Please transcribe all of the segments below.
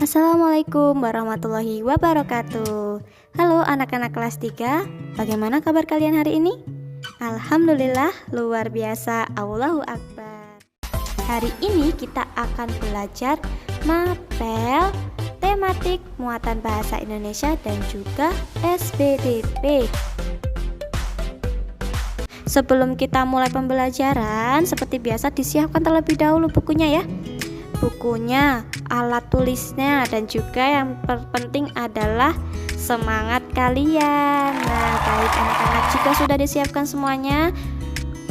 Assalamualaikum warahmatullahi wabarakatuh. Halo anak-anak kelas 3, bagaimana kabar kalian hari ini? Alhamdulillah, luar biasa, Allahu Akbar. Hari ini kita akan belajar mapel, tematik, muatan bahasa Indonesia dan juga SPDP. Sebelum kita mulai pembelajaran, seperti biasa disiapkan terlebih dahulu bukunya ya. Bukunya, alat tulisnya, dan juga yang terpenting adalah semangat kalian. Nah, baik anak-anak, jika sudah disiapkan semuanya,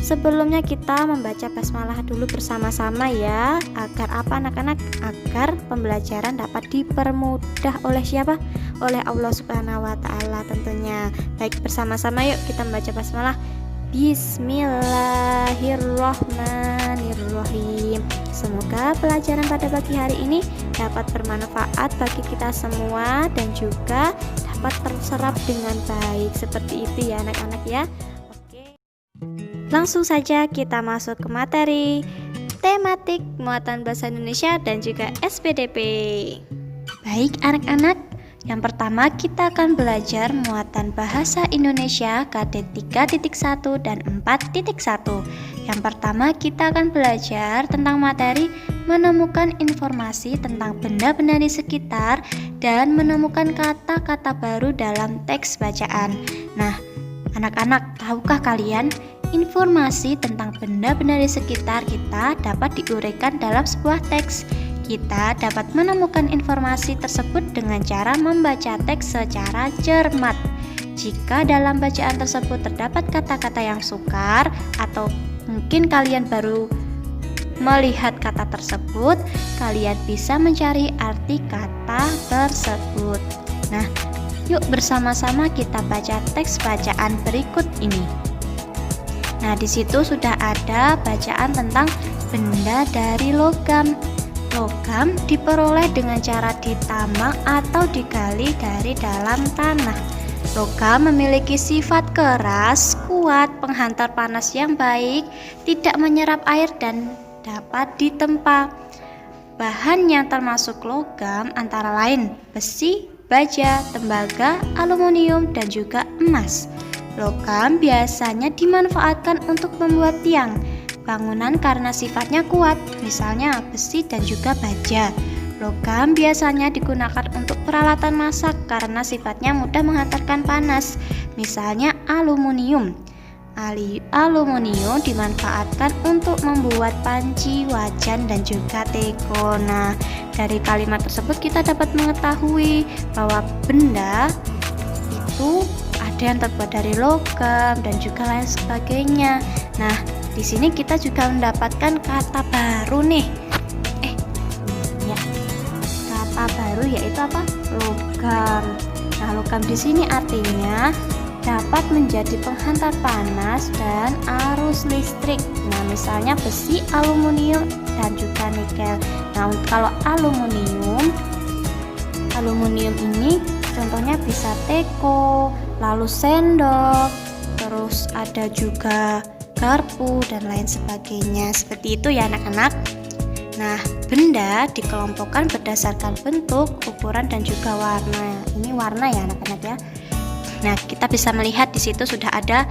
sebelumnya kita membaca basmalah dulu bersama-sama ya. Agar apa anak-anak? Agar pembelajaran dapat dipermudah oleh siapa? Oleh Allah Subhanahu wa Ta'ala tentunya. Baik, bersama-sama yuk kita membaca basmalah. Bismillahirrahmanirrahim. Semoga pelajaran pada pagi hari ini dapat bermanfaat bagi kita semua dan juga dapat terserap dengan baik. Seperti itu ya anak-anak ya. Oke. Langsung saja kita masuk ke materi tematik muatan bahasa Indonesia dan juga SPDP. Baik anak-anak, yang pertama kita akan belajar muatan bahasa Indonesia KD 3.1 dan 4.1. Yang pertama kita akan belajar tentang materi menemukan informasi tentang benda-benda di sekitar dan menemukan kata-kata baru dalam teks bacaan. Nah, anak-anak, tahukah kalian informasi tentang benda-benda di sekitar kita dapat diuraikan dalam sebuah teks? Kita dapat menemukan informasi tersebut dengan cara membaca teks secara cermat. Jika dalam bacaan tersebut terdapat kata-kata yang sukar atau mungkin kalian baru melihat kata tersebut, kalian bisa mencari arti kata tersebut. Nah, yuk bersama-sama kita baca teks bacaan berikut ini. Nah, di situ sudah ada bacaan tentang benda dari logam. Logam diperoleh dengan cara ditambang atau digali dari dalam tanah. Logam memiliki sifat keras, kuat, penghantar panas yang baik, tidak menyerap air dan dapat ditempa. Bahan yang termasuk logam antara lain besi, baja, tembaga, aluminium, dan juga emas. Logam biasanya dimanfaatkan untuk membuat tiang bangunan karena sifatnya kuat, misalnya besi dan juga baja. Logam biasanya digunakan untuk peralatan masak karena sifatnya mudah menghantarkan panas, misalnya aluminium. Aluminium dimanfaatkan untuk membuat panci, wajan, dan juga teko. Nah, dari kalimat tersebut kita dapat mengetahui bahwa benda itu ada yang terbuat dari logam dan juga lain sebagainya. Nah, di sini kita juga mendapatkan kata baru nih. Kata baru yaitu apa? Logam. Nah, logam di sini artinya dapat menjadi penghantar panas dan arus listrik. Nah, misalnya besi, aluminium, dan juga nikel. Nah, kalau aluminium ini contohnya bisa teko, lalu sendok, terus ada juga garpu dan lain sebagainya. Seperti itu ya anak-anak. Nah, benda dikelompokkan berdasarkan bentuk, ukuran, dan juga warna. Ini warna ya anak-anak ya. Nah, kita bisa melihat di situ sudah ada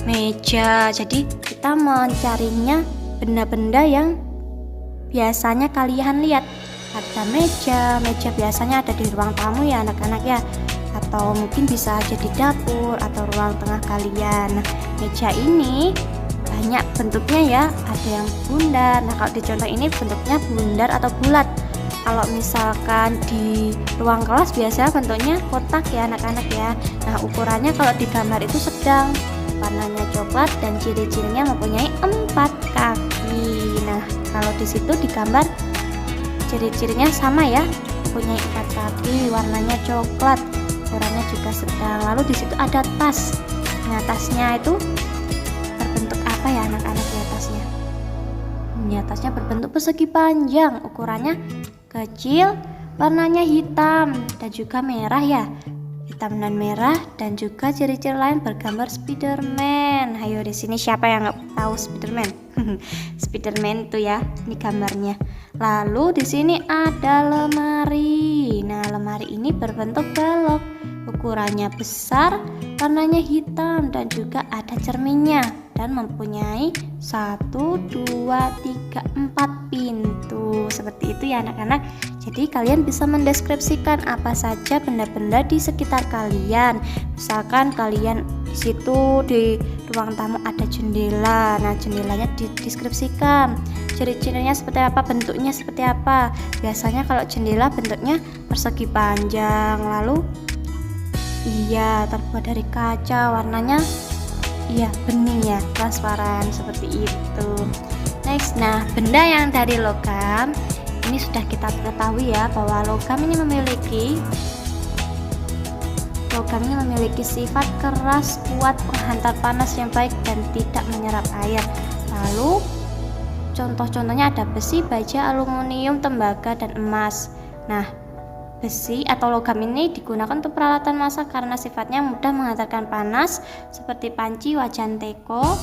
meja. Jadi kita mencarinya benda-benda yang biasanya kalian lihat. Ada meja biasanya ada di ruang tamu ya anak-anak ya, atau mungkin bisa aja di dapur atau ruang tengah kalian. Nah, meja ini banyak bentuknya ya, ada yang bundar. Nah, kalau di contoh ini bentuknya bundar atau bulat. Kalau misalkan di ruang kelas biasanya bentuknya kotak ya anak-anak ya. Nah, ukurannya kalau di gambar itu sedang, warnanya coklat dan ciri-cirinya mempunyai 4 kaki. Nah, kalau di situ di gambar ciri-cirinya sama ya, mempunyai 4 kaki, warnanya coklat, ukurannya juga sedang. Lalu di situ ada tas. Nah, tasnya itu berbentuk apa ya anak-anak ya tasnya? Ini tasnya berbentuk persegi panjang, ukurannya kecil, warnanya hitam dan juga merah ya. Hitam dan merah dan juga ciri-ciri lain bergambar Spiderman. Ayo di sini siapa yang nggak tahu Spiderman? Spiderman itu ya, ini gambarnya. Lalu di sini ada lemari. berbentuk balok. Ukurannya besar, warnanya hitam dan juga ada cerminnya, dan mempunyai 1, 2, 3, 4 pintu. Seperti itu ya anak-anak. Jadi kalian bisa mendeskripsikan apa saja benda-benda di sekitar kalian. Misalkan kalian di situ di ruang tamu ada jendela. Nah, jendelanya dideskripsikan. Ciri-cirinya seperti apa, bentuknya seperti apa. Biasanya kalau jendela bentuknya persegi panjang, lalu terbuat dari kaca, warnanya bening ya, transparan seperti itu. Next, nah benda yang dari logam ini sudah kita ketahui ya, bahwa logam ini memiliki sifat keras, kuat, penghantar panas yang baik dan tidak menyerap air. Lalu contoh-contohnya ada besi, baja, aluminium, tembaga dan emas. Nah, besi atau logam ini digunakan untuk peralatan masak karena sifatnya mudah menghantarkan panas seperti panci, wajan teko,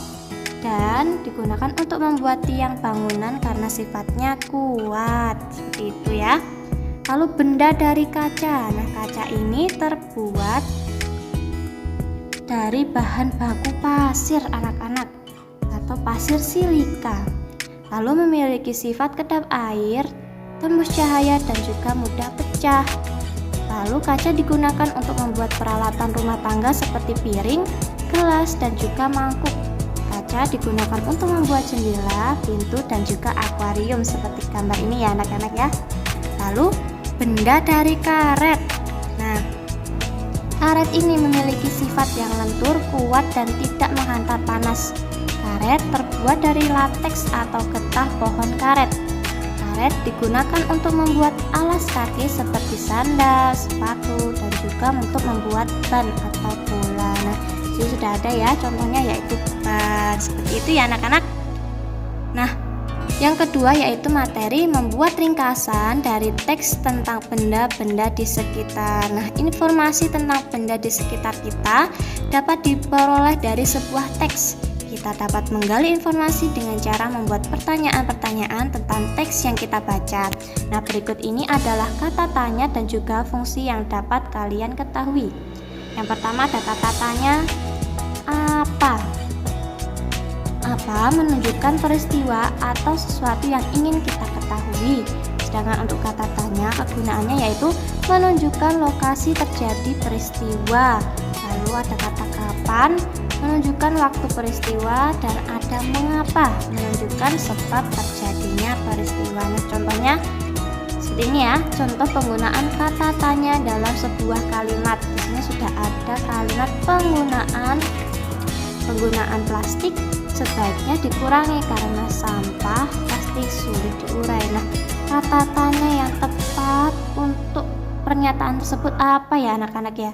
dan digunakan untuk membuat tiang bangunan karena sifatnya kuat. Seperti itu ya. Lalu benda dari kaca. Nah, kaca ini terbuat dari bahan baku pasir anak-anak atau pasir silika. Lalu memiliki sifat kedap air, tembus cahaya dan juga mudah pecah. Lalu kaca digunakan untuk membuat peralatan rumah tangga seperti piring, gelas dan juga mangkuk. Kaca digunakan untuk membuat jendela, pintu dan juga akuarium seperti gambar ini ya anak-anak ya. Lalu benda dari karet. Nah, karet ini memiliki sifat yang lentur, kuat dan tidak menghantar panas. Karet terbuat dari lateks atau getah pohon karet. Karet digunakan untuk membuat alas kaki seperti sandal, sepatu, dan juga untuk membuat ban atau bola. Nah, ini sudah ada ya contohnya, yaitu ban. Seperti itu ya anak-anak. Nah, yang kedua yaitu materi, membuat ringkasan dari teks tentang benda-benda di sekitar. Nah, informasi tentang benda di sekitar kita dapat diperoleh dari sebuah teks. Kita dapat menggali informasi dengan cara membuat pertanyaan-pertanyaan tentang teks yang kita baca. Nah, berikut ini adalah kata tanya dan juga fungsi yang dapat kalian ketahui. Yang pertama ada kata tanya apa. Apa menunjukkan peristiwa atau sesuatu yang ingin kita ketahui. Sedangkan untuk kata tanya kegunaannya yaitu menunjukkan lokasi terjadi peristiwa. Lalu ada kata kapan, menunjukkan waktu peristiwa, dan ada mengapa, menunjukkan sebab terjadinya peristiwa. Nah, contohnya seperti ini ya, contoh penggunaan kata tanya dalam sebuah kalimat. Di sini sudah ada kalimat penggunaan plastik sebaiknya dikurangi karena sampah plastik sulit diurai. Nah, kata tanya yang tepat untuk pernyataan tersebut apa ya anak-anak ya?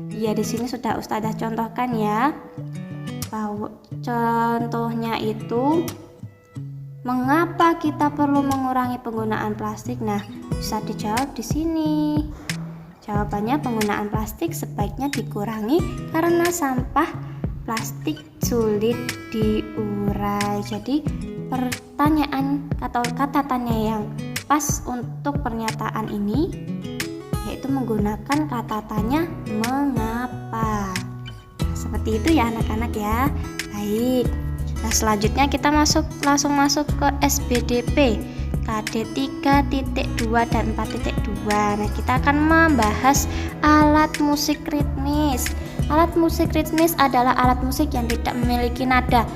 Ya, di sini sudah Ustazah contohkan ya. Bahwa contohnya itu mengapa kita perlu mengurangi penggunaan plastik. Nah, bisa dijawab di sini. Jawabannya penggunaan plastik sebaiknya dikurangi karena sampah plastik sulit diurai. Jadi pertanyaan atau kata tanya yang pas untuk pernyataan ini yaitu menggunakan kata tanya mengapa. Nah, seperti itu ya anak-anak ya. Baik. Nah, selanjutnya kita langsung masuk ke SBDP KD 3.2 dan 4.2. Nah, kita akan membahas alat musik ritmis. Alat musik ritmis adalah alat musik yang tidak memiliki nada,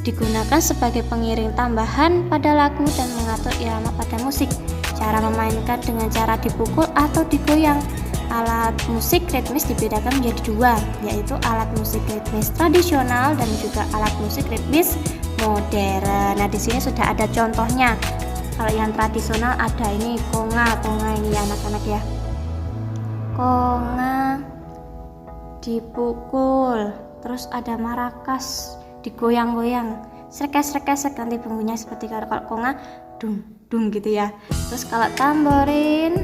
digunakan sebagai pengiring tambahan pada lagu dan mengatur irama pada musik. Cara memainkan dengan cara dipukul atau digoyang. Alat musik ritmis dibedakan menjadi dua, yaitu alat musik ritmis tradisional dan juga alat musik ritmis modern. Nah, di sini sudah ada contohnya. Kalau yang tradisional ada ini konga ini ya anak-anak ya. Konga dipukul, terus ada marakas digoyang-goyang, srek nanti bunyinya seperti kalau konga dung gitu ya. Terus kalau tamborin,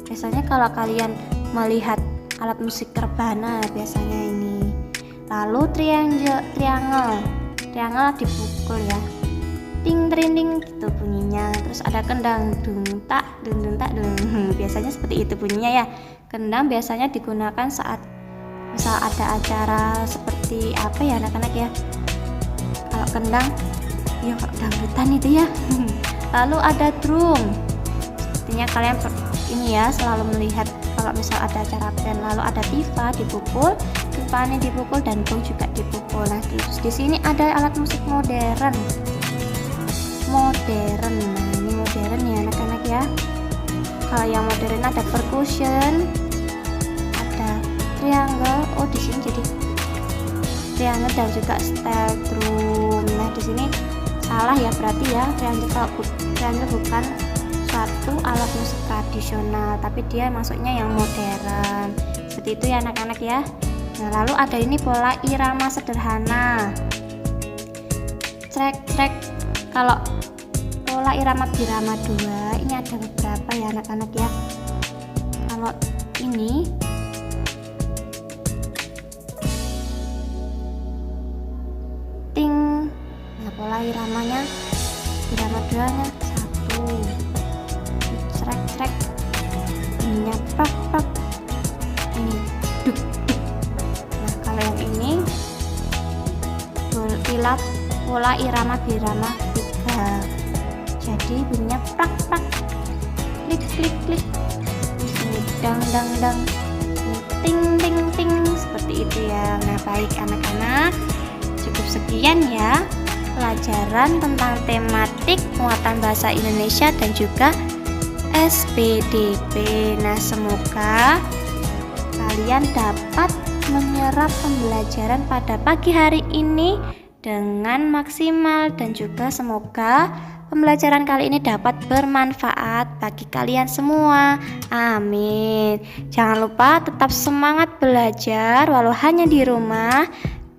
biasanya kalau kalian melihat alat musik rebana biasanya ini. Lalu triangle dipukul ya. ting trending gitu bunyinya. Terus ada kendang dung tak dung tak dung. Biasanya seperti itu bunyinya ya. Kendang biasanya digunakan saat misal ada acara seperti apa ya anak-anak ya. Kalau kendang ya kalau dangdutan itu ya. Lalu ada drum. Sepertinya kalian ini ya selalu melihat kalau misal ada acara band. Lalu ada tifa dipukul, tifanya dipukul dan gong juga dipukul. Nah, terus di sini ada alat musik modern. Nah ini modern ya anak-anak ya. Kalau yang modern ada percussion, ada triangle. Oh di sini jadi triangle dan juga style drum. Nah di sini salah ya berarti ya, triangle bukan suatu alat musik tradisional, tapi dia masuknya yang modern. Seperti itu ya anak-anak ya. Nah lalu ada ini pola irama sederhana. Trek. Kalau pola irama birama 2 ini ada beberapa ya anak-anak ya. Kalau ini ting, nah pola iramanya birama 2 nya 1, trek, ininya prak, ini duk. Nah kalau yang ini pola irama birama 3, jadi bunyinya prak, klik, ini dang, ini ting, seperti itu ya. Nah baik anak-anak, cukup sekian ya pelajaran tentang tematik muatan bahasa Indonesia dan juga SPDP. Nah semoga kalian dapat menyerap pembelajaran pada pagi hari ini dengan maksimal dan juga semoga pembelajaran kali ini dapat bermanfaat bagi kalian semua. Amin. Jangan lupa tetap semangat belajar walau hanya di rumah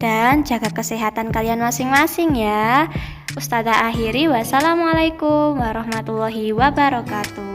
dan jaga kesehatan kalian masing-masing ya. Ustazah akhiri, wassalamualaikum warahmatullahi wabarakatuh.